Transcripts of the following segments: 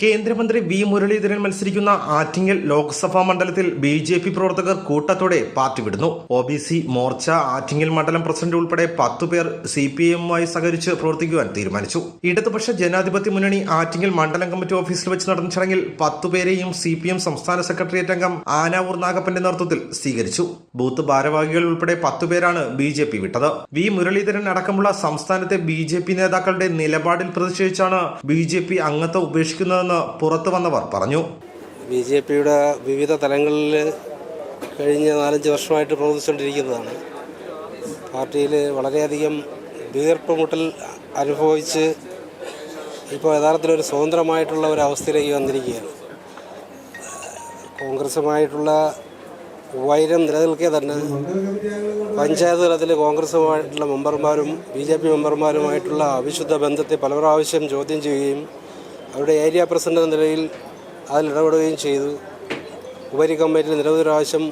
കേന്ദ്രമന്ത്രി വി മുരളീധരൻ മത്സരിക്കുന്ന ആറ്റിങ്ങൽ ലോക്സഭാ മണ്ഡലത്തിൽ ബി.ജെ.പി. പ്രവർത്തകർ കൂട്ടത്തോടെ പാർട്ടി വിടുന്നു. OBC മോർച്ച ആറ്റിങ്ങൽ മണ്ഡലം പ്രസിഡന്റ് ഉൾപ്പെടെ 10 പേർ CPI-യുമായി സഹകരിച്ച് പ്രവർത്തിക്കുവാൻ തീരുമാനിച്ചു. ഇടതുപക്ഷ ജനാധിപത്യ മുന്നണി ആറ്റിങ്ങൽ മണ്ഡലം കമ്മിറ്റി ഓഫീസിൽ വെച്ച് നടന്ന ചടങ്ങിൽ 10 പേരെയും CPM സംസ്ഥാന സെക്രട്ടേറിയറ്റ് അംഗം ആനാവൂർ നാഗപ്പന്റെ നേതൃത്വത്തിൽ സ്വീകരിച്ചു. ബൂത്ത് ഭാരവാഹികൾ ഉൾപ്പെടെ 10 പേരാണ് ബി.ജെ.പി. വിട്ടത്. വി മുരളീധരൻ അടക്കമുള്ള സംസ്ഥാനത്തെ ബി.ജെ.പി. നേതാക്കളുടെ നിലപാടിൽ പ്രതിഷേധിച്ചാണ് ബി.ജെ.പി. അംഗത്വം ഉപേക്ഷിക്കുന്നത് പുറത്തു വന്നവർ പറഞ്ഞു. ബി.ജെ.പിയുടെ വിവിധ തലങ്ങളിൽ കഴിഞ്ഞ 4-5 വർഷമായിട്ട് പ്രവർത്തിച്ചുകൊണ്ടിരിക്കുന്നതാണ്. പാർട്ടിയിൽ വളരെയധികം വീർപ്പുമുട്ടൽ അനുഭവിച്ച് ഇപ്പോൾ യഥാർത്ഥത്തിലൊരു സ്വതന്ത്രമായിട്ടുള്ള ഒരു അവസ്ഥയിലേക്ക് വന്നിരിക്കുകയാണ്. കോൺഗ്രസുമായിട്ടുള്ള വൈരം നിലനിൽക്കെ തന്നെ പഞ്ചായത്ത് തലത്തിൽ കോൺഗ്രസുമായിട്ടുള്ള മെമ്പർമാരും ബി.ജെ.പി. മെമ്പർമാരുമായിട്ടുള്ള അവിശുദ്ധ ബന്ധത്തെ പല പ്രാവശ്യം ചോദ്യം ചെയ്യുകയും അവരുടെ ഏരിയ പ്രസിഡന്റ് എന്ന നിലയിൽ അതിൽ ഇടപെടുകയും ചെയ്തു. ഉപരി കമ്മിറ്റിയിൽ നിരവധി പ്രാവശ്യം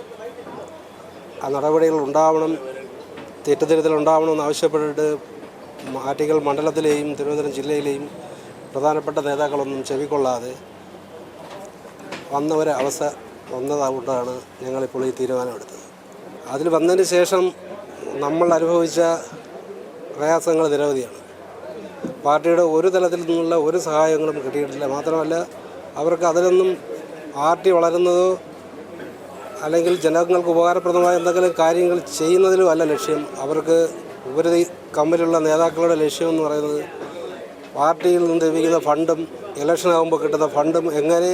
ആ നടപടികൾ ഉണ്ടാവണം, തെറ്റുതിരുത്തൽ ഉണ്ടാവണമെന്ന് ആവശ്യപ്പെട്ടിട്ട് ആറ്റിങ്ങൽ മണ്ഡലത്തിലെയും തിരുവനന്തപുരം ജില്ലയിലെയും പ്രധാനപ്പെട്ട നേതാക്കളൊന്നും ചെവിക്കൊള്ളാതെ വന്നൊരവസ്ഥ വന്നതുകൊണ്ടാണ് ഞങ്ങളിപ്പോൾ ഈ തീരുമാനമെടുത്തത്. അതിൽ വന്നതിന് ശേഷം നമ്മൾ അനുഭവിച്ച പ്രയാസങ്ങൾ നിരവധിയാണ്. പാർട്ടിയുടെ ഒരു തലത്തിൽ നിന്നുള്ള ഒരു സഹായങ്ങളും കിട്ടിയിട്ടില്ല. മാത്രമല്ല അവർക്ക് അതിലൊന്നും പാർട്ടി വളരുന്നതോ അല്ലെങ്കിൽ ജനങ്ങൾക്ക് ഉപകാരപ്രദമായ എന്തെങ്കിലും കാര്യങ്ങൾ ചെയ്യുന്നതിലും അല്ല ലക്ഷ്യം. അവർക്ക് ഉപരി കമ്മിലുള്ള നേതാക്കളുടെ ലക്ഷ്യം എന്ന് പറയുന്നത് പാർട്ടിയിൽ നിന്ന് ലഭിക്കുന്ന ഫണ്ടും ഇലക്ഷൻ ആകുമ്പോൾ കിട്ടുന്ന ഫണ്ടും എങ്ങനെ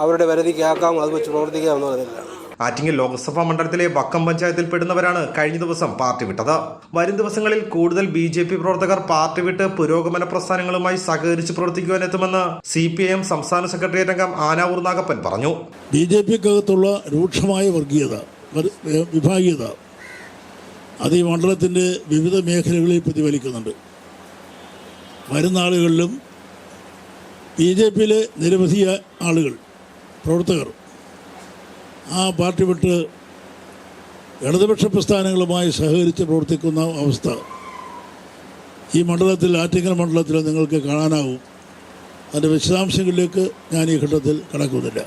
അവരുടെ പരിധിക്കാക്കാം, അത് വെച്ച് പ്രവർത്തിക്കാം എന്നുള്ളതിലാണ്. ആറ്റിങ്ങൽ ലോക്സഭാ മണ്ഡലത്തിലെ വക്കം പഞ്ചായത്തിൽ പെടുന്നവരാണ് കഴിഞ്ഞ ദിവസം പാർട്ടി വിട്ടത്. വരും ദിവസങ്ങളിൽ കൂടുതൽ ബി.ജെ.പി. പ്രവർത്തകർ പാർട്ടി വിട്ട് പുരോഗമന പ്രസ്ഥാനങ്ങളുമായി സഹകരിച്ച് പ്രവർത്തിക്കുവാനെത്തുമെന്ന് CPIM സംസ്ഥാന സെക്രട്ടേറിയറ്റ് അംഗം ആനാവൂർ നാഗപ്പൻ പറഞ്ഞു. ബി.ജെ.പിക്കകത്തുള്ള രൂക്ഷമായ വിഭാഗീയത അത് ഈ മണ്ഡലത്തിൻ്റെ വിവിധ മേഖലകളിൽ പ്രതിഫലിക്കുന്നുണ്ട്. വരുന്ന ആളുകളിലും ബി.ജെ.പിയിലെ നിരവധി ആളുകൾ പ്രവർത്തകർ ആ പാർട്ടി വിട്ട് ഇടതുപക്ഷ പ്രസ്ഥാനങ്ങളുമായി സഹകരിച്ച് പ്രവർത്തിക്കുന്ന അവസ്ഥ ഈ മണ്ഡലത്തിൽ ആറ്റിങ്ങൽ മണ്ഡലത്തിൽ നിങ്ങൾക്ക് കാണാനാവും. അതിൻ്റെ വിശദാംശങ്ങളിലേക്ക് ഞാൻ ഈ ഘട്ടത്തിൽ കടക്കുന്നില്ല.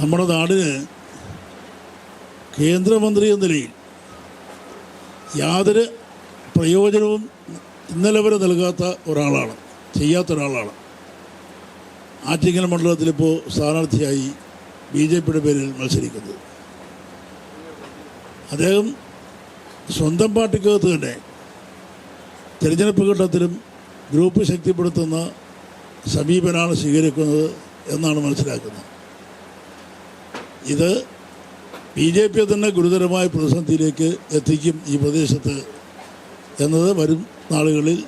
നമ്മുടെ നാടിന് കേന്ദ്രമന്ത്രി എന്ന നിലയിൽ യാതൊരു പ്രയോജനവും ഇന്നലെ വരെ നൽകാത്ത ഒരാളാണ്, ചെയ്യാത്ത ഒരാളാണ്. ആറ്റിങ്ങൽ മണ്ഡലത്തിലിപ്പോൾ സ്ഥാനാർത്ഥിയായി ബി.ജെ.പിയുടെ പേരിൽ മത്സരിക്കുന്നത്. അദ്ദേഹം സ്വന്തം പാർട്ടിക്കകത്ത് തന്നെ തിരഞ്ഞെടുപ്പ് ഘട്ടത്തിലും ഗ്രൂപ്പ് ശക്തിപ്പെടുത്തുന്ന സമീപനമാണ് സ്വീകരിക്കുന്നത് എന്നാണ് മനസ്സിലാക്കുന്നത്. ഇത് ബി.ജെ.പിയെ തന്നെ ഗുരുതരമായ പ്രതിസന്ധിയിലേക്ക് എത്തിക്കും ഈ പ്രദേശത്ത് എന്നത് വരും നാളുകളിൽ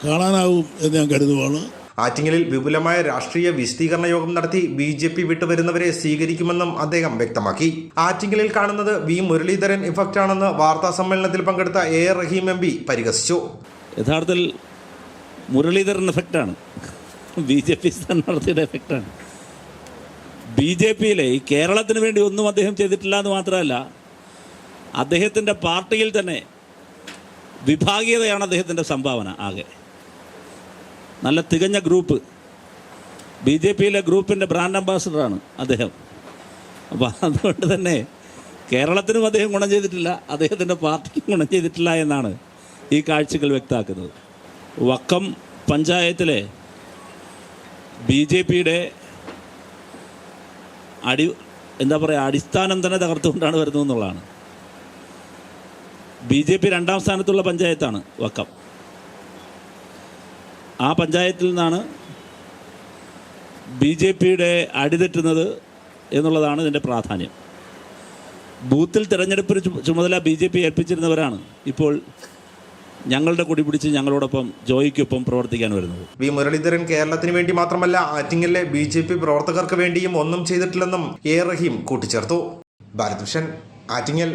കാണാനാവും എന്ന് ഞാൻ കരുതുവാണ്. ആറ്റിങ്ങലിൽ വിപുലമായ രാഷ്ട്രീയ വിശദീകരണ യോഗം നടത്തി ബി.ജെ.പി. വിട്ടുവരുന്നവരെ സ്വീകരിക്കുമെന്നും അദ്ദേഹം വ്യക്തമാക്കി. ആറ്റിങ്ങലിൽ കാണുന്നത് വി മുരളീധരൻ ഇഫക്റ്റ് ആണെന്ന് വാർത്താ സമ്മേളനത്തിൽ പങ്കെടുത്ത A.R. റഹീം MP പരിഹസിച്ചു. യഥാർത്ഥത്തിൽ മുരളീധരൻ എഫക്റ്റാണ്, ബി.ജെ.പി. സ്ഥാനാർത്ഥിയുടെ എഫക്റ്റാണ്. ബി.ജെ.പിയിലെ ഈ കേരളത്തിന് വേണ്ടി ഒന്നും അദ്ദേഹം ചെയ്തിട്ടില്ല എന്ന് മാത്രമല്ല, അദ്ദേഹത്തിൻ്റെ പാർട്ടിയിൽ തന്നെ വിഭാഗീയതയാണ് അദ്ദേഹത്തിൻ്റെ സംഭാവന. ആകെ നല്ല തികഞ്ഞ ഗ്രൂപ്പ്, ബി.ജെ.പിയിലെ ഗ്രൂപ്പിൻ്റെ ബ്രാൻഡ് അംബാസഡറാണ് അദ്ദേഹം. അപ്പോൾ അതുകൊണ്ട് തന്നെ കേരളത്തിനും അദ്ദേഹം ഗുണം ചെയ്തിട്ടില്ല, അദ്ദേഹത്തിൻ്റെ പാർട്ടിക്കും ഗുണം ചെയ്തിട്ടില്ല എന്നാണ് ഈ കാഴ്ചകൾ വ്യക്തമാക്കുന്നത്. വക്കം പഞ്ചായത്തിലെ ബി.ജെ.പിയുടെ അടിസ്ഥാനം തന്നെ തകർത്തുകൊണ്ടാണ് വരുന്നത് എന്നുള്ളതാണ്. ബി.ജെ.പി. 2ാം സ്ഥാനത്തുള്ള പഞ്ചായത്താണ് വക്കം. ആ പഞ്ചായത്തിൽ നിന്നാണ് ബി.ജെ.പിയുടെ അടിതെറ്റുന്നത് എന്നുള്ളതാണ് ഇതിൻ്റെ പ്രാധാന്യം. ബൂത്തിൽ തിരഞ്ഞെടുപ്പിന് ചുമതല ബി.ജെ.പി. ഏൽപ്പിച്ചിരുന്നവരാണ് ഇപ്പോൾ ഞങ്ങളുടെ കൊടി പിടിച്ച് ഞങ്ങളോടൊപ്പം ജോയിക്കൊപ്പം പ്രവർത്തിക്കാൻ വരുന്നത്. വി മുരളീധരൻ കേരളത്തിന് വേണ്ടി മാത്രമല്ല ആറ്റിങ്ങലിലെ ബി.ജെ.പി. പ്രവർത്തകർക്ക് വേണ്ടിയും ഒന്നും ചെയ്തിട്ടില്ലെന്നും A.R. റഹീം കൂട്ടിച്ചേർത്തു. ഭാരത് വിഷൻ, ആറ്റിങ്ങൽ.